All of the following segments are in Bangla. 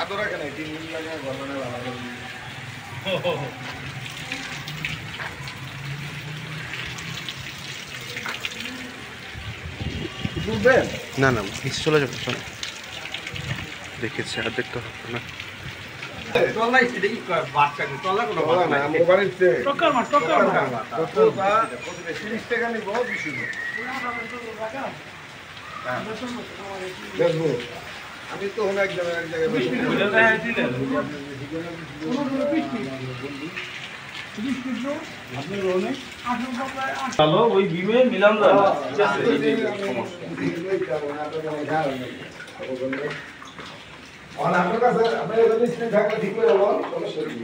আদরা কেন 3 দিন লাগে গরমে ভালো বুঝবেন না না নিচে চলে যাবে চলো দেখেছি আর দেখতে হবে না টলাই সেটাই বাচ্চা টলা কোনো বলা না মোবাইলতে টক্কর মার কতটা 30 টাকা নিব বেশি দেখবো আমি তো হলো এক জায়গায় চলো ওই বিমে মিলাম না আপনার কাছে আপনার স্ক্রিন থাকলে ঠিক করে বল সমস্যা কি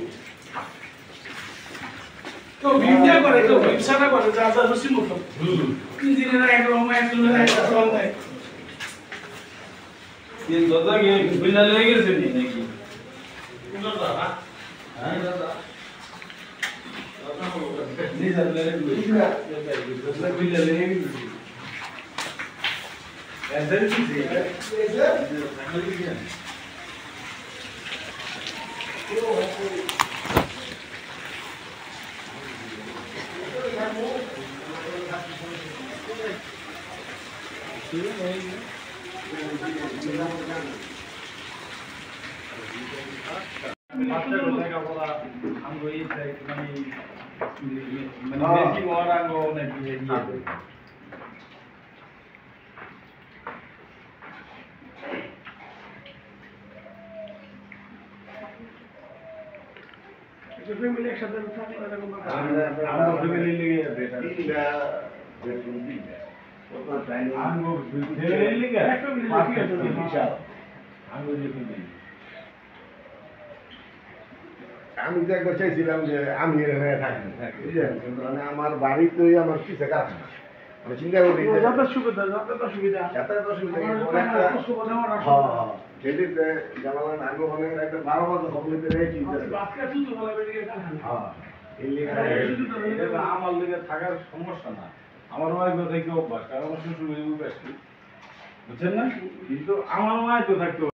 তো ভিডিও করে তো ব্যবসাটা করে যা যা রসি মতো ইঞ্জিনিয়ার একদম একজনের একটা চল দেয় ये दादा ये बिना लेगे से नहीं की दादा हां दादा नहीं सर ले दादा बिना लेगे ऐसे ही है ফ্যামিলি একসাথে থাকলে এরকম আমরা ফ্যামিলি লিগে বেটা আমগো ফ্যামিলি লিগে বিশাল আমগো লিগে আমি তো একবার চাইছিলাম যে আমি এখানে থাকি বুঝলেন কিন্তু মানে আমার বাড়িতেই আমার পিছে কাজ না আমি চিন্তা করি যে যাতায়াত সুবিধা যাতায়াত অসুবিধা নেই, আমার ওর একটা কষ্ট করে আমার হ্যাঁ সেটিতে জানালেন আগে মানে একটা 12 বছর সকলেতে রেখে আজকে শুধু বলা বেরিয়ে গেছে হ্যাঁ এই লেখা এটা আমার লিগে থাকার সমস্যা না আমার ওয়াইফ থেকে অভ্যাস কারণ আমার শ্বশুর বাড়ি বুঝছেন না কিন্তু আমার ওয়াইফ থাকতে